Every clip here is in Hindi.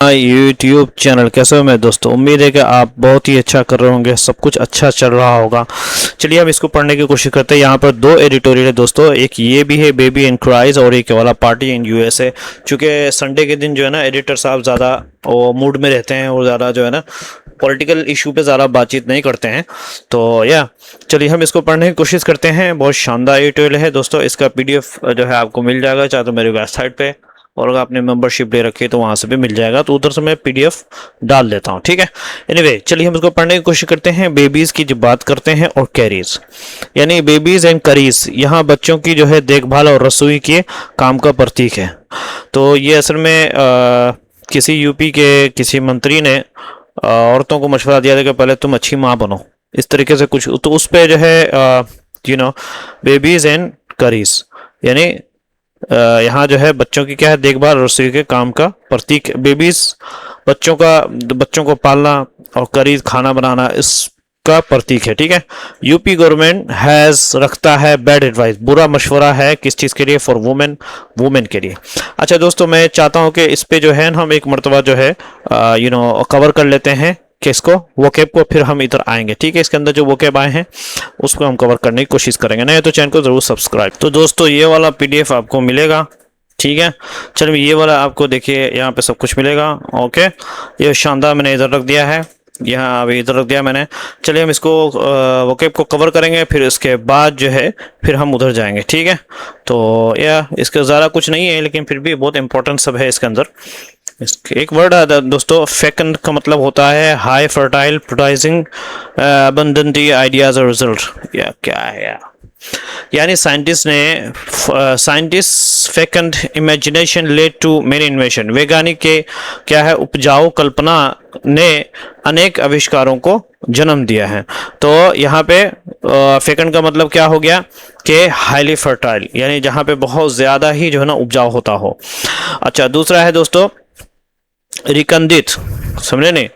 यूट्यूब चैनल कैसे हो मेरे दोस्तों। उम्मीद है कि आप बहुत ही अच्छा कर रहे होंगे, सब कुछ अच्छा चल रहा होगा। चलिए हम इसको पढ़ने की कोशिश करते हैं। यहाँ पर दो एडिटोरियल है दोस्तों, एक ये भी है बेबी इन क्राइज और एक वाला पार्टी इन यूएसए। चूँकि संडे के दिन जो है ना एडिटर साहब ज़्यादा वो मूड में रहते हैं और ज़्यादा जो है ना पॉलिटिकल इशू पे ज़्यादा बातचीत नहीं करते हैं। तो या चलिए हम इसको पढ़ने की कोशिश करते हैं। बहुत शानदार एडिटोरियल है दोस्तों। इसका पीडीएफ जो है आपको मिल जाएगा चाहे तो मेरी वेबसाइट पे, और अगर आपने मेंबरशिप ले रखी है तो वहां से भी मिल जाएगा, तो उधर से मैं पीडीएफ डाल देता हूँ, ठीक है। एनीवे चलिए हम इसको पढ़ने की कोशिश करते हैं। बेबीज की जब बात करते हैं और कैरीज यानी बेबीज एंड करीज, यहाँ बच्चों की जो है देखभाल और रसोई के काम का प्रतीक है। तो ये असल में किसी यूपी के किसी मंत्री ने औरतों को मशवरा दिया था कि पहले तुम अच्छी माँ बनो, इस तरीके से कुछ। तो उस पे जो है बेबीज एंड करीज यानी यहाँ जो है बच्चों की क्या है देखभाल और रसोई के काम का प्रतीक। बेबीज बच्चों को पालना और करीज खाना बनाना इसका प्रतीक है, ठीक है। यूपी गवर्नमेंट हैज रखता है बैड एडवाइस, बुरा मशवरा है किस चीज के लिए, फॉर वुमेन के लिए। अच्छा दोस्तों, मैं चाहता हूँ कि इस पे जो है हम एक मरतबा जो है कवर कर लेते हैं किसको, वोकेब को, फिर हम इधर आएंगे, ठीक है। इसके अंदर जो वोकेब आए हैं उसको हम कवर करने की कोशिश करेंगे। नहीं तो चैनल को जरूर सब्सक्राइब। तो दोस्तों ये वाला पीडीएफ आपको मिलेगा, ठीक है। चलिए ये वाला आपको देखिए, यहाँ पे सब कुछ मिलेगा। ओके, ये शानदार मैंने इधर रख दिया है, यहाँ अभी इधर रख दिया मैंने। चलिए हम इसको वोकेब को कवर करेंगे, फिर इसके बाद जो है फिर हम उधर जाएंगे, ठीक है। तो या इसके ज़्यादा कुछ नहीं है, लेकिन फिर भी बहुत इंपॉर्टेंट सब है इसके अंदर। एक वर्ड है दोस्तों, फेकंड का मतलब होता है high fertile producing abundant ideas और रिजल्ट। या क्या है यानी scientist fecund imagination led to many invention. वैज्ञानिक के क्या है उपजाऊ कल्पना ने अनेक आविष्कारों को जन्म दिया है। तो यहाँ पे फेकंड का मतलब क्या हो गया कि हाईली फर्टाइल यानी जहाँ पे बहुत ज्यादा ही जो है ना उपजाऊ होता हो। अच्छा दूसरा है दोस्तों रिकंदित, समझे नहीं,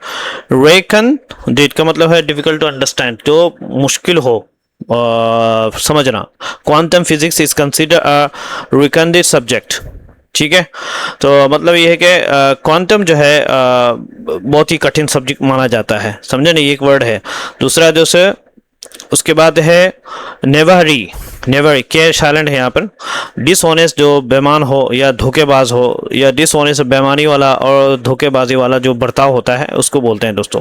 रेकंदित का मतलब है डिफिकल्ट टू अंडरस्टैंड, जो मुश्किल हो समझना। Quantum physics is consider a recondite subject, ठीक है। तो मतलब ये है कि क्वांटम जो है बहुत ही कठिन सब्जेक्ट माना जाता है, समझे नहीं, एक वर्ड है। दूसरा दोस्तों उसके बाद है नेवरी, नेवर के साइलेंट है यहाँ पर। डिसऑनेस्ट जो बेमान हो या धोखेबाज हो, या डिसऑनेस्ट बेमानी वाला और धोखेबाजी वाला जो बर्ताव होता है उसको बोलते हैं दोस्तों।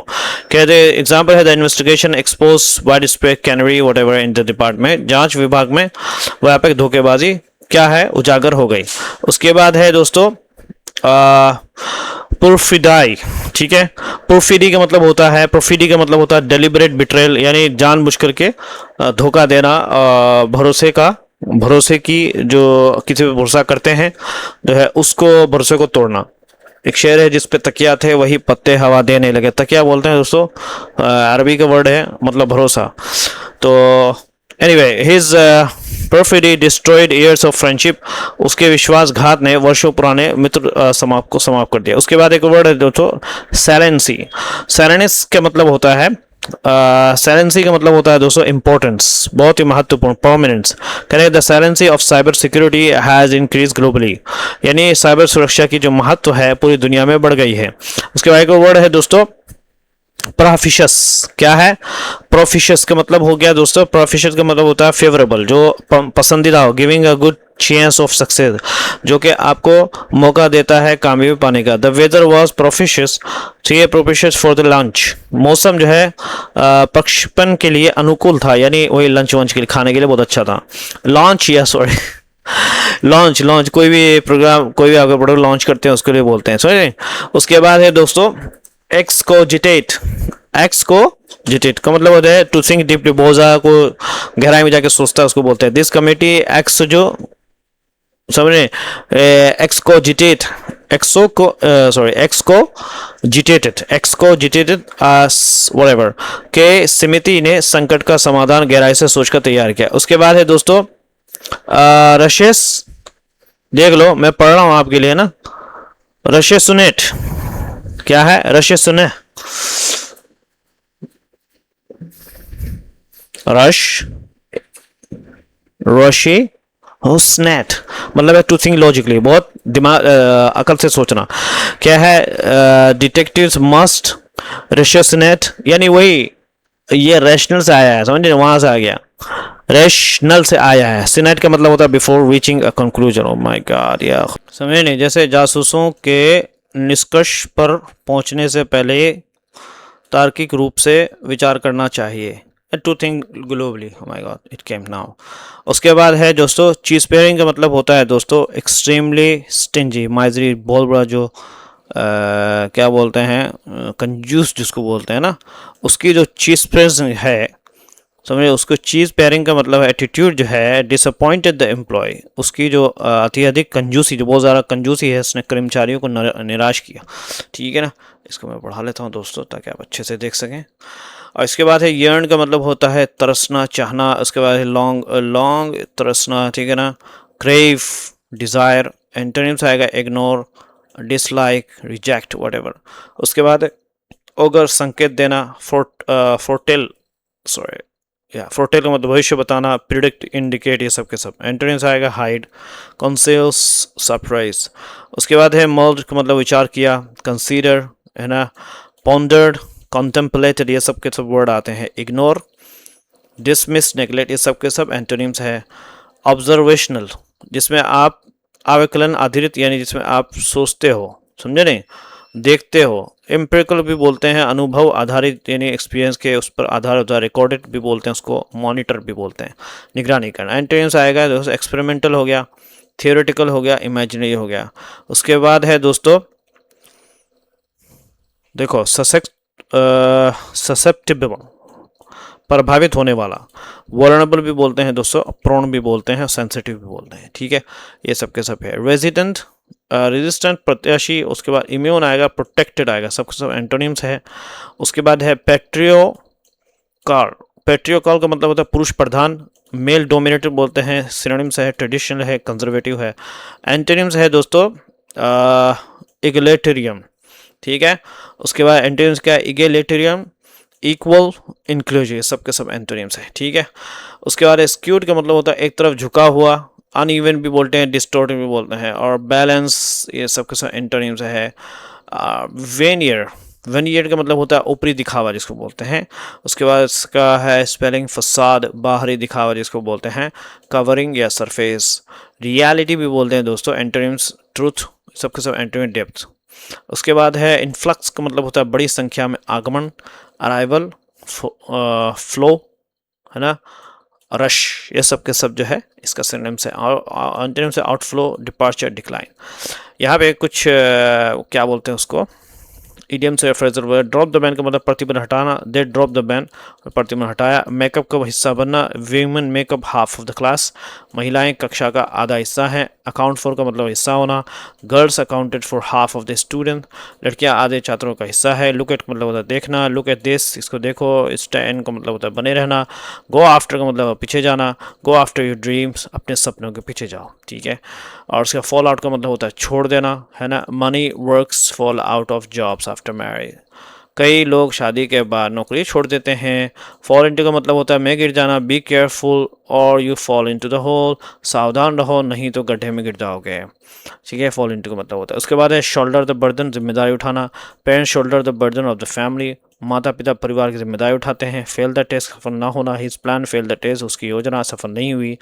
कहते एग्जाम्पल है the investigation expose wide spread canary what ever in the department, जांच विभाग में व्यापक धोखेबाजी क्या है उजागर हो गई। उसके बाद है दोस्तों पुरफिडाई, ठीक है। पुरफिडी का मतलब होता है, प्रोफिडी का मतलब होता है डेलिबरेट बिट्रेल यानी जानबूझ करके धोखा देना, भरोसे की जो किसी पे भरोसा करते हैं जो है उसको भरोसे को तोड़ना। एक शेर है जिस पे तकिया थे वही पत्ते हवा देने लगे, तकिया बोलते हैं दोस्तों, अरबी का वर्ड है मतलब भरोसा। तो anyway his perfidy destroyed years of friendship, उसके विश्वासघात ने वर्षों पुराने मित्र समाप्त कर दिया। उसके बाद एक वर्ड है दोस्तों सैलेंसी। सैलेंस का मतलब होता है सैलेंसी का मतलब होता है दोस्तों इंपॉर्टेंस, बहुत ही महत्वपूर्ण, परमानेंस। करें the salience of cyber security has increase globally, यानी साइबर सुरक्षा की जो महत्व है पूरी दुनिया में बढ़ गई है। उसके बाद एक वर्ड है दोस्तों प्रोफिशियस, क्या है प्रोफिशियस का मतलब हो गया दोस्तों, प्रोफिशियस का मतलब होता है फेवरेबल, जो पसंदीदा हो, giving a good chance of success, जो कि आपको मौका देता है कामयाबी पाने का। द वेदर वाज प्रोफिशियस, चाहिए प्रोफिशियस फॉर द लंच, मौसम जो है प्रक्षेपण के लिए अनुकूल था, यानी वही लंच वंच के लिए खाने के लिए बहुत अच्छा था। लॉन्च या सॉरी लॉन्च कोई भी प्रोग्राम कोई भी आपका प्रोडक्ट लॉन्च करते हैं उसके लिए बोलते हैं, सॉरी। उसके बाद है दोस्तों एक्सकोजिटेट, एक्सकोजिटेट का मतलब होता है टू थिंक डीपली, बहुत ज्यादा को गहराई में जाके सोचता है उसको बोलते हैं। दिस कमेटी एक्स जो समझे एक्सकोजिटेट एक्सकोजिटेटेड व्हाटएवर के समिति ने संकट का समाधान गहराई से सोचकर तैयार किया। उसके बाद है दोस्तों रशेस, देख लो मैं पढ़ रहा हूं आपके लिए ना, रशेसुनेट, क्या है रशेसुने, रशी हो स्नैट मतलब है टू थिंक लॉजिकली, बहुत दिमाग अकल से सोचना। क्या है, डिटेक्टिव्स मस्ट रेशनेट, यानी वही ये रैशनल से आया है, समझे, वहां से आ गया, रैशनल से आया है। सिनेट का मतलब होता है before reaching a conclusion. Oh my God यार, समझे नहीं, जैसे जासूसों के निष्कर्ष पर पहुंचने से पहले तार्किक रूप से विचार करना चाहिए। To think globally, oh my god it came now। उसके बाद है दोस्तों चीज पेयरिंग का मतलब होता है दोस्तों एक्सट्रीमली स्टिंजी, माइजरी, बहुत बड़ा जो क्या बोलते हैं कंजूस जिसको बोलते हैं ना, उसकी जो चीज पेयरिंग है, समझे, उसको चीज पेयरिंग का मतलब एटीट्यूड जो है डिसअपॉइंटेड द एम्प्लॉय, उसकी जो अत्यधिक कंजूसी, जो बहुत ज़्यादा कंजूसी है, उसने कर्मचारियों को निराश किया। ठीक है ना, इसको मैं बढ़ा लेता हूँ दोस्तों ताकि आप अच्छे से देख सकें। और इसके बाद है यर्न का मतलब होता है तरसना, चाहना। उसके बाद है लॉन्ग, लॉन्ग तरसना, ठीक है ना, क्रेव, डिज़ायर। एंटोनिम्स आएगा इग्नोर, डिसलाइक, रिजेक्ट, व्हाटएवर। उसके बाद ओगर, संकेत देना, फोरटेल, सॉरी या फोरटेल का मतलब भविष्य बताना, प्रिडिक्ट, इंडिकेट, ये सब के सब। एंटोनिम्स आएगा हाइड, कंसील्स, सरप्राइज। उसके बाद है मल्ड का मतलब विचार किया, कंसीडर, है ना, पॉन्डर्ड, कॉन्टेम्पलेटेड, ये सब के सब वर्ड आते हैं। इग्नोर, डिसमिस, नेग्लेक्ट, ये सब के सब एंटोनिम्स है। ऑब्जर्वेशनल, जिसमें आप आवेकलन आधारित, यानी जिसमें आप सोचते हो, समझे नहीं, देखते हो। एम्पिरिकल भी बोलते हैं, अनुभव आधारित, यानी एक्सपीरियंस के उस पर आधार होता है। रिकॉर्डेड भी बोलते हैं उसको, मॉनिटर भी बोलते हैं, निगरानी करना। एंटोनिम्स आएगा दोस्तों एक्सपेरिमेंटल हो गया, थियोरेटिकल हो गया, इमेजिनरी हो गया। उसके बाद है दोस्तों देखो ससेप्टिबल, प्रभावित होने वाला। वल्नरेबल भी बोलते हैं दोस्तों, प्रोन भी बोलते हैं, सेंसिटिव भी बोलते हैं। ठीक है, ये सब के सब है। रेजिडेंट, रेजिस्टेंट, प्रत्याशी। उसके बाद इम्यून आएगा, प्रोटेक्टेड आएगा, सब सब एंटोनिम्स है। उसके बाद है पेट्रियोकाल। पेट्रियोकाल का मतलब होता है पुरुष प्रधान, मेल डोमिनेटेड बोलते हैं, सिनोनिम्स है, ट्रेडिशनल है, कंजर्वेटिव है। एंटोनिम्स है दोस्तों इगलेटेरियम, ठीक है। उसके बाद एंटोनिम्स क्या है, इगलेटेरियम, इक्वल, इंक्लूसिव, सब के सब एंटोनिम्स है। ठीक है। उसके बाद स्क्यूड का मतलब होता है एक तरफ झुका हुआ, अनइवन भी बोलते हैं, डिस्टोर्टेड भी बोलते हैं, और बैलेंस, ये सब के सब एंटोनिम्स है। वेनियर, वेनियर का मतलब होता है ऊपरी दिखावा जिसको बोलते हैं। उसके बाद इसका है स्पेलिंग फसाद, बाहरी दिखावा जिसको बोलते हैं। कवरिंग या सरफेस। रियलिटी भी बोलते हैं दोस्तों, एंटोनिम्स ट्रूथ, सबके सब एंटोनिम डेप्थ। उसके बाद है इन्फ्लक्स का मतलब होता है बड़ी संख्या में आगमन, अराइवल, फ्लो, है ना, रश, ये सब के सब जो है इसका सिनोनिम से, एंटोनिम से आउटफ्लो, डिपार्चर, डिक्लाइन। यहाँ पे कुछ क्या बोलते हैं उसको, इडियम से phrasal word. Drop the ban का मतलब प्रतिबंध हटाना, दे ड्रॉप द बैन, प्रतिबंध हटाया। मेकअप का हिस्सा बनना, women makeup half of the class, महिलाएं कक्षा का आधा हिस्सा हैं। अकाउंट फॉर का मतलब हिस्सा होना, girls accounted for half of the student, लड़कियां आधे छात्रों का हिस्सा है। लुक एट का मतलब होता है देखना, लुक एट दिस, इसको देखो। स्टैंड का मतलब होता है बने रहना। गो आफ्टर का मतलब पीछे जाना, गो आफ्टर योर ड्रीम्स, अपने सपनों के पीछे जाओ, ठीक है। और उसका फॉल आउट का मतलब होता है छोड़ देना, है ना। Money works fall out of jobs after marriage, कई लोग शादी के बाद नौकरी छोड़ देते हैं। फॉल इनटू का मतलब होता है में गिर जाना, बी केयरफुल और you fall into the hole, सावधान रहो नहीं तो गड्ढे में गिर जाओगे, ठीक है। फॉल इनटू का मतलब होता है। उसके बाद है शोल्डर द बर्डन, जिम्मेदारी उठाना। Parents shoulder the burden of the family, माता पिता परिवार की जिम्मेदारी उठाते हैं। फेल द टेस्ट, सफल ना होना। His plan fail the test, उसकी योजना सफल नहीं हुई।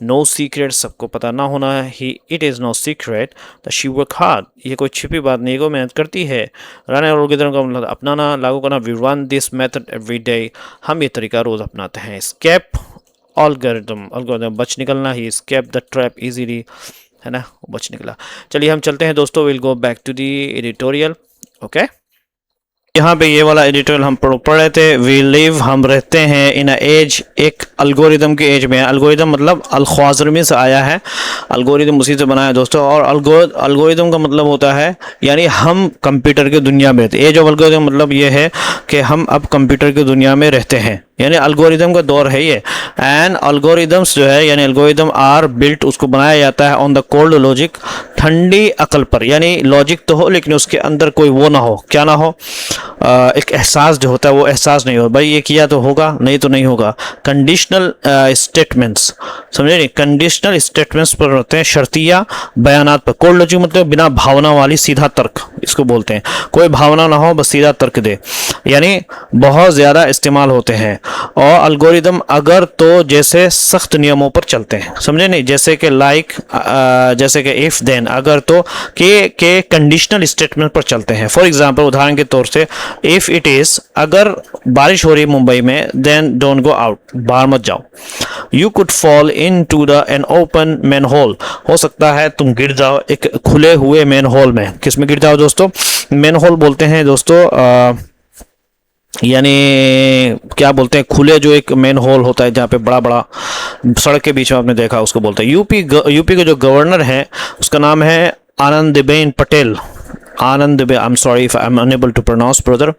नो सीक्रेट, सबको पता ना होना। ही it is no secret the she work hard, ये कोई छिपी बात नहीं, को मेहनत करती है। रन एल्गोरिथम का मतलब अपनाना, लागू करना। We run this method every day, हम ये तरीका रोज़ अपनाते हैं। स्केप एल्गोरिथम, बच निकलना। He escape the trap easily, है ना, बच निकला। चलिए हम चलते हैं दोस्तों, will go back to the editorial. Okay, यहाँ पे ये वाला एडिटोरियल हम पढ़ रहे थे। वी लिव, हम रहते हैं, इन अ एज, एक अल्गोरिदम के एज में है। अल्गोरिदम मतलब अल-ख्वाज़रमी से आया है, अल्गोरिदम उसी से बना है दोस्तों। और अल्गोरिदम का मतलब होता है यानी हम कंप्यूटर की दुनिया में रहते हैं। एज ऑफ अल्गोरिदम मतलब ये है कि हम अब कंप्यूटर की दुनिया में रहते हैं, यानी अल्गोरिदम का दौर है ये। एंड अल्गोरिदम्स जो है यानी अल्गोरिदम आर बिल्ट, उसको बनाया जाता है ऑन द कोल्ड लॉजिक, ठंडी अकल पर, यानी लॉजिक तो हो लेकिन उसके अंदर कोई वो ना हो, क्या ना हो, एक एहसास जो होता है वो एहसास नहीं होता, भाई ये किया तो होगा, नहीं तो नहीं होगा। कंडीशनल स्टेटमेंट्स, समझे नहीं, कंडीशनल स्टेटमेंट्स पर होते हैं, शर्तिया बयानात पर। कोल्ड लॉजिक मतलब बिना भावना वाली सीधा तर्क, इसको बोलते हैं। कोई भावना ना हो, बस सीधा तर्क दे, यानी बहुत ज़्यादा इस्तेमाल होते हैं। और अल्गोरिदम अगर तो जैसे सख्त नियमों पर चलते हैं, समझे नहीं, जैसे कि लाइक, जैसे कि इफ देन, अगर तो के कंडीशनल स्टेटमेंट पर चलते हैं। फॉर एग्जांपल, उदाहरण के तौर से, इफ इट इज, अगर बारिश हो रही है मुंबई में, देन डोंट गो आउट, बाहर मत जाओ। You could fall into the an open manhole, हो सकता है तुम गिर जाओ एक खुले हुए मैन होल में। किस में गिर जाओ दोस्तों? मैन होल बोलते हैं दोस्तों, यानी क्या बोलते हैं, खुले जो एक मेन होल होता है जहाँ पे बड़ा बड़ा सड़क के बीच में आपने देखा, उसको बोलते हैं। यूपी के जो गवर्नर है उसका नाम है Anandiben Patel. Anand, I am sorry if I am unable to pronounce brother,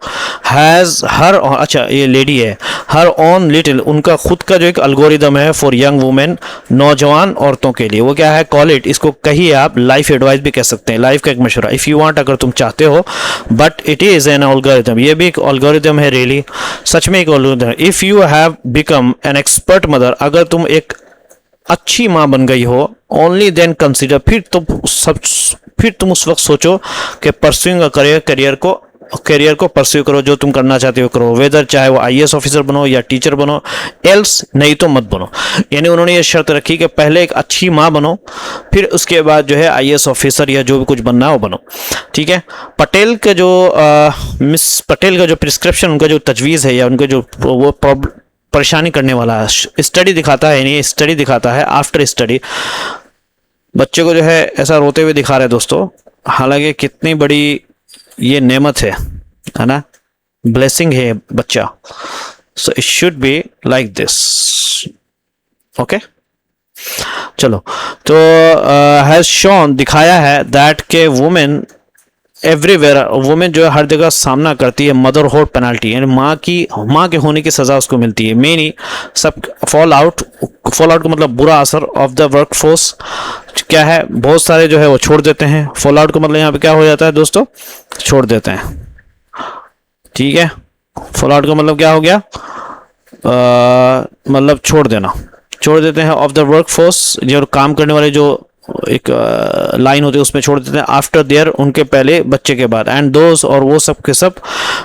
has her, अच्छा ये लेडी है, हर ऑन लिटिल, उनका खुद का जो एक अल्गोरिदम है फॉर यंग वुमेन, नौजवान औरतों के लिए। वो क्या है? कॉल इट, इसको कहिए आप लाइफ एडवाइस भी कह सकते हैं, लाइफ का एक मशवरा, इफ़ यू वांट, अगर तुम चाहते हो। But it is an algorithm, ये भी एक एल्गोरिदम है, रियली सच में एक एल्गोरिदम है। If you have become an expert mother, अगर तुम एक अच्छी माँ बन गई हो, ओनली देन कंसिडर, फिर तुम उस वक्त सोचो कि परस्यूइंग करियर को परस्यू करो, जो तुम करना चाहते हो करो, वेदर चाहे वो आईएएस ऑफिसर बनो या टीचर बनो, एल्स नहीं तो मत बनो। यानी उन्होंने ये शर्त रखी कि पहले एक अच्छी माँ बनो, फिर उसके बाद जो है आईएएस ऑफिसर या जो भी कुछ बनना है वो बनो, ठीक है। पटेल के जो मिस पटेल का जो प्रिस्क्रिप्शन, उनका जो तजवीज़ है या उनका जो वो परेशानी करने वाला स्टडी दिखाता है, यानी स्टडी दिखाता है, आफ्टर स्टडी बच्चे को जो है ऐसा रोते हुए दिखा रहे हैं दोस्तों, हालांकि कितनी बड़ी ये नेमत है ना, ब्लेसिंग है बच्चा। So it should be like this, okay. चलो, तो हैज शोन, दिखाया है, दैट के वुमेन एवरीवेयर, वुमेन जो है हर जगह सामना करती है मदरहुड पेनल्टी, यानी माँ के होने की सज़ा उसको मिलती है। मेनी सब फॉल आउट का मतलब बुरा असर ऑफ द वर्क फोर्स, क्या है, बहुत सारे जो है वो छोड़ देते हैं। फॉल आउट का मतलब यहाँ पे क्या हो जाता है दोस्तों? छोड़ देते हैं, ठीक है। फॉल आउट का मतलब क्या हो गया? मतलब छोड़ देते हैं। ऑफ द वर्क फोर्स, जो काम करने वाले जो एक लाइन होती है उसमें छोड़ देते हैं, आफ्टर देयर, उनके पहले बच्चे के बाद। एंड दोज, और वो सब के सब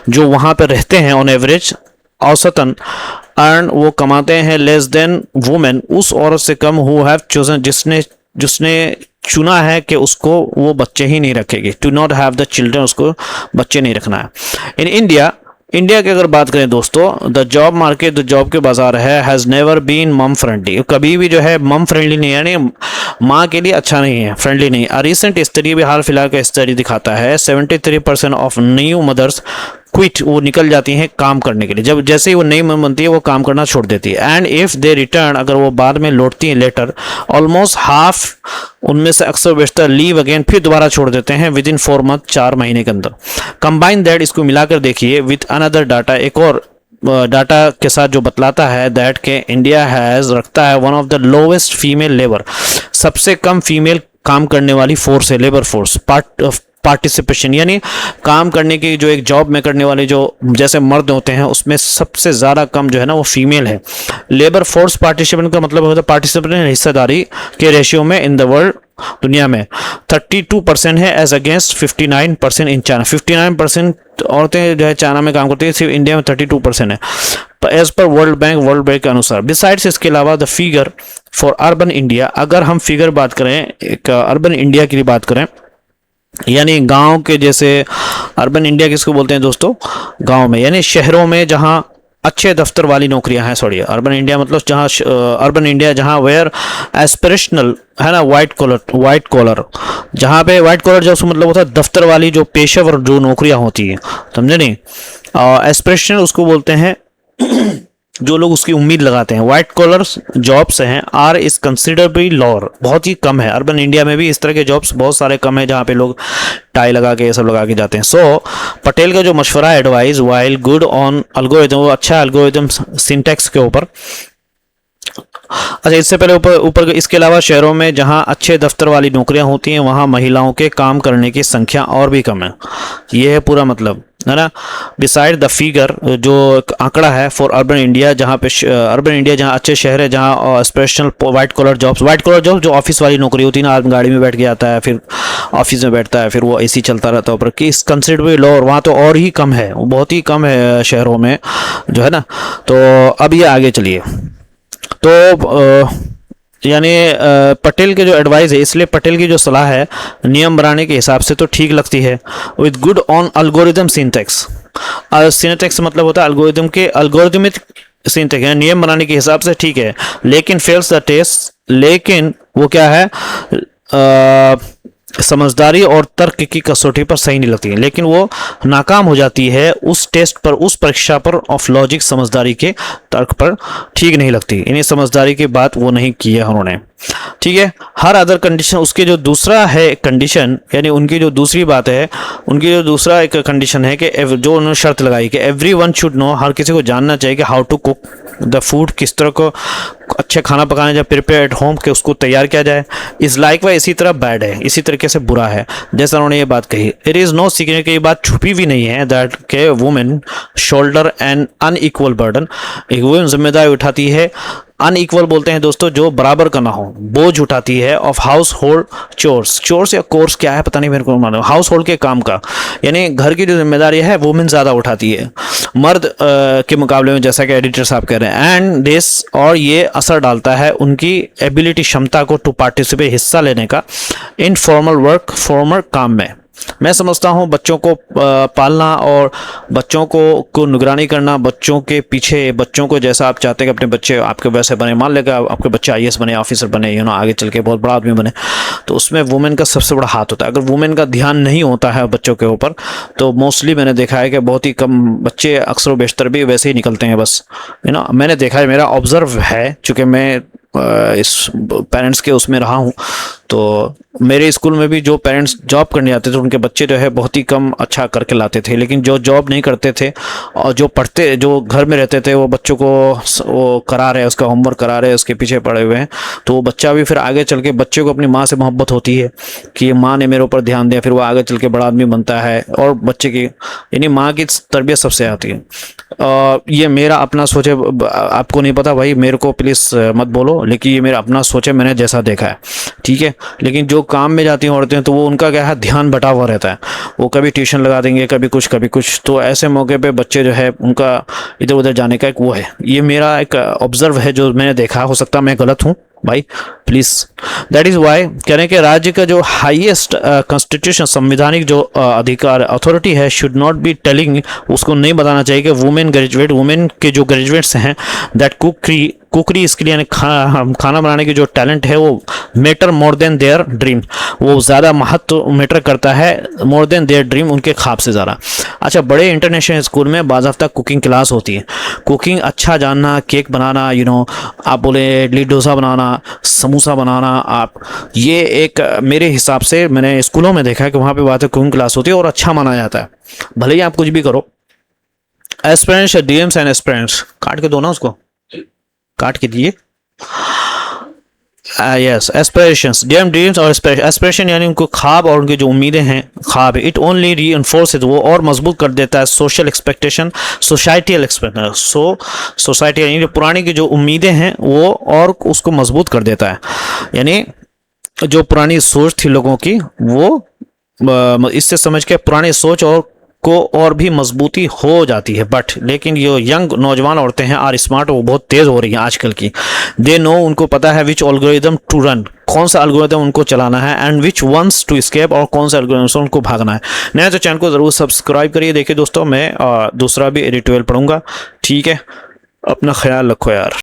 जो वहाँ पे रहते हैं, ऑन एवरेज, औसतन, अर्न, वो कमाते हैं, लेस देन वुमेन, उस औरत से कम, हु हैव चोजन, जिसने चुना है कि उसको वो बच्चे ही नहीं रखेगी, to not have the children, उसको बच्चे नहीं रखना है। इन इंडिया की अगर बात करें दोस्तों, the job market, the job के बाजार है, हैज़ नेवर बीन मम फ्रेंडली, कभी भी जो है मम फ्रेंडली नहीं है, यानी माँ के लिए अच्छा नहीं है, फ्रेंडली नहीं। अ रिसेंट स्टडी, भी हाल फिलहाल का स्टडी दिखाता है, 73% ऑफ न्यू मदर्स क्विट, वो निकल जाती हैं काम करने के लिए, जब जैसे ही वो नई मम बनती है वो काम करना छोड़ देती है। एंड इफ़ दे रिटर्न, अगर वो बाद में लौटती हैं लेटर, ऑलमोस्ट हाफ उनमें से अक्सर बेशतर लीव अगेन, फिर दोबारा छोड़ देते हैं विद इन 4 मंथ, 4 महीने के अंदर। कंबाइन दैट, इसको मिलाकर देखिए विथ अनदर डाटा, एक और डाटा के साथ जो बतलाता है दैट के इंडिया हैज़, रखता है one of the lowest female labour, सबसे कम फीमेल काम करने वाली फोर्स है, लेबर फोर्स, पार्टिसिपेशन, यानी काम करने की जो एक जॉब में करने वाले जो जैसे मर्द होते हैं उसमें सबसे ज़्यादा कम जो है ना वो फीमेल है। लेबर फोर्स पार्टिसिपेंट का मतलब होता है पार्टिसिपेंट, हिस्सेदारी के रेशियो में इन द वर्ल्ड, दुनिया में 32% है, एज अगेंस्ट 59% इन चाइना। 59% औरतें जो है चाइना में काम करती है, सिर्फ इंडिया में 32% है, एज पर वर्ल्ड बैंक के अनुसार। बिसाइड्स, इसके अलावा the figure for urban India, अगर हम फिगर बात करें एक अर्बन इंडिया की बात करें, यानी गांव के जैसे, अर्बन इंडिया किसको बोलते हैं दोस्तों? गांव में, यानी शहरों में जहां अच्छे दफ्तर वाली नौकरियां हैं, सॉरी अर्बन इंडिया मतलब जहां अर्बन इंडिया जहां वेयर एस्पिरेशनल है ना, वाइट कॉलर, जहां पे वाइट कॉलर जो मतलब होता है दफ्तर वाली जो पेशेवर जो नौकरियां होती हैं, समझे नहीं। एस्पिरेशनल उसको बोलते हैं जो लोग उसकी उम्मीद लगाते हैं। वाइट कॉलर जॉब्स हैं, आर इज कंसिडरेबली लोअर, बहुत ही कम है। अर्बन इंडिया में भी इस तरह के जॉब्स बहुत सारे कम है जहाँ पे लोग टाई लगा के ये सब लगा के जाते हैं। सो पटेल का जो मशवरा advice, while good on algorithm, वो अच्छा एल्गोरिथम सिंटैक्स के ऊपर। अच्छा, इससे पहले ऊपर इसके अलावा शहरों में जहां अच्छे दफ्तर वाली नौकरियां होती हैं वहां महिलाओं के काम करने की संख्या और भी कम है। ये है पूरा मतलब, है ना। बिसाइड द फिगर, जो एक आंकड़ा है फॉर अर्बन इंडिया, जहाँ पे अर्बन इंडिया जहाँ अच्छे शहर है, जहाँ स्पेशल वाइट कॉलर जॉब्स जो ऑफिस वाली नौकरी होती है ना, आदमी गाड़ी में बैठ के आता है, फिर ऑफिस में बैठता है, फिर वो एसी चलता रहता है ऊपर, कि इस कंसिडरेबली लो, और वहाँ तो और ही कम है, वो बहुत ही कम है शहरों में जो है ना। तो अब ये आगे चलिए, तो यानी पटेल के जो एडवाइस है, इसलिए पटेल की जो सलाह है नियम बनाने के हिसाब से तो ठीक लगती है। With good on algorithm syntax, syntax मतलब होता है एल्गोरिदम के, अल्गोरिदमिक सिंटेक्स है, नियम बनाने के हिसाब से ठीक है, लेकिन फेल्स द टेस्ट, लेकिन वो क्या है, समझदारी और तर्क की कसौटी पर सही नहीं लगती है, लेकिन वो नाकाम हो जाती है उस टेस्ट पर, उस परीक्षा पर ऑफ लॉजिक, समझदारी के तर्क पर ठीक नहीं लगती, इन्हें समझदारी की बात वो नहीं की है उन्होंने, ठीक है। हर अदर कंडीशन, उसके जो दूसरा है कंडीशन, यानी उनकी जो दूसरी बात है, उनकी जो दूसरा एक कंडीशन है कि जो उन्होंने शर्त लगाई कि एवरीवन शुड नो, हर किसी को जानना चाहिए कि how to cook the food, किस तरह को अच्छे खाना पकाने जाए, प्रिपेयर एट होम, के उसको तैयार किया जाए, इस लाइक वाइज इसी तरह बैड है, इसी तरीके से बुरा है, जैसा उन्होंने ये बात कही। इट इज़ नो सीक्रेट, ये बात छुपी भी नहीं है, दैट के women shoulder N unequal burden, एक वुमेन जिम्मेदारी उठाती है, अनइक्वल बोलते हैं दोस्तों जो बराबर का ना हो, बोझ उठाती है, of house hold chores, chores या कोर्स क्या है पता नहीं मेरे को, मालूम, हाउस होल्ड के काम का, यानी घर की जो जिम्मेदारी है वुमेन ज़्यादा उठाती है मर्द के मुकाबले में, जैसा कि एडिटर साहब कह रहे हैं। एंड दिस, और ये असर डालता है उनकी एबिलिटी, क्षमता को, टू पार्टिसिपेट, हिस्सा लेने का, इन फॉर्मल वर्क, फॉर्मल काम में। मैं समझता हूँ बच्चों को पालना और बच्चों को निगरानी करना, बच्चों के पीछे, बच्चों को जैसा आप चाहते हैं कि अपने बच्चे आपके वैसे बने, मान लेगा आपके बच्चे आईएएस बने, ऑफिसर बने, आगे चल के बहुत बड़ा आदमी बने, तो उसमें वुमेन का सबसे बड़ा हाथ होता है। अगर वुमेन का ध्यान नहीं होता है बच्चों के ऊपर, तो मोस्टली मैंने देखा है कि बहुत ही कम बच्चे, अक्सर बेशतर भी वैसे ही निकलते हैं बस, मैंने देखा है, मेरा ऑब्जर्व है, चूँकि मैं इस पेरेंट्स के उसमें रहा हूँ, तो मेरे स्कूल में भी जो पेरेंट्स जॉब करने जाते थे उनके बच्चे जो है बहुत ही कम अच्छा करके लाते थे, लेकिन जो जॉब नहीं करते थे और जो पढ़ते, जो घर में रहते थे, वो बच्चों को वो करा रहे हैं, उसका होमवर्क करा रहे हैं, उसके पीछे पड़े हुए हैं, तो वो बच्चा भी फिर आगे चल के, बच्चे को अपनी माँ से मोहब्बत होती है कि माँ ने मेरे ऊपर ध्यान दिया, फिर वो आगे चल के बड़ा आदमी बनता है, और बच्चे की, यानी माँ की तरबियत सबसे आती है। ये मेरा अपना सोच है, आपको नहीं पता भाई, मेरे को प्लीज़ मत बोलो, लेकिन ये मेरा अपना सोच है, मैंने जैसा देखा है, ठीक है। लेकिन जो काम में जाती हैं औरतें, तो वो उनका क्या है, ध्यान बटा हुआ रहता है, वो कभी ट्यूशन लगा देंगे, कभी कुछ, तो ऐसे मौके पे बच्चे जो है उनका इधर उधर जाने का एक वो है, ये मेरा एक ऑब्जर्व है जो मैंने देखा, हो सकता मैं गलत हूँ भाई, प्लीज। दैट इज वाई कह रहे हैं कि राज्य का जो हाईएस्ट कॉन्स्टिट्यूशन, संवैधानिक जो अधिकार, अथॉरिटी है, शुड नॉट बी टेलिंग, उसको नहीं बताना चाहिए कि वुमेन ग्रेजुएट, वुमेन के जो ग्रेजुएट्स हैं, दैट कुकरी इसके लिए, यानी खाना बनाने की जो टैलेंट है, वो matter more than their dream, वो ज़्यादा महत्व मैटर करता है, मोर देन देयर ड्रीम, उनके ख्वाब से ज़्यादा। अच्छा, बड़े इंटरनेशनल स्कूल में बाज़ाफ्ता कुकिंग क्लास होती है, कुकिंग अच्छा जानना, केक बनाना, आप बोले इडली डोसा बनाना, समोसा बनाना, आप ये एक मेरे हिसाब से मैंने स्कूलों में देखा है कि वहाँ पे बात है कुकिंग क्लास होती है और अच्छा माना जाता है, भले ही आप कुछ भी करो। एस्पिरेंट्स, डीएम्स एंड एस्पिरेंट्स, काट के दो ना उसको, काट के दिए। यस, एस्पिरेशंस, डीएम, ड्रीम्स और एस्पिरेशन, यानी उनको ख्वाब और उनकी जो उम्मीदें हैं, ख्वाब, इट ओनली रीइंफोर्सेस, वो और मजबूत कर देता है, social expectation, societal expectation, society, यानी जो पुरानी की जो उम्मीदें हैं वो और उसको मजबूत कर देता है, यानी जो पुरानी सोच थी लोगों की, वो इससे समझ के पुरानी सोच और भी मजबूती हो जाती है। बट लेकिन ये यंग नौजवान औरतें हैं, आर स्मार्ट, वो बहुत तेज़ हो रही हैं आजकल की, दे नो, उनको पता है विच एल्गोरिदम टू रन, कौन सा एल्गोरिदम उनको चलाना है, and which ones to escape, और कौन सा एल्गोरिदम से उनको भागना है। नया तो चैनल को ज़रूर सब्सक्राइब करिए। देखिए दोस्तों, मैं दूसरा भी एडिटोरियल पढ़ूंगा, ठीक है, अपना ख्याल रखो यार।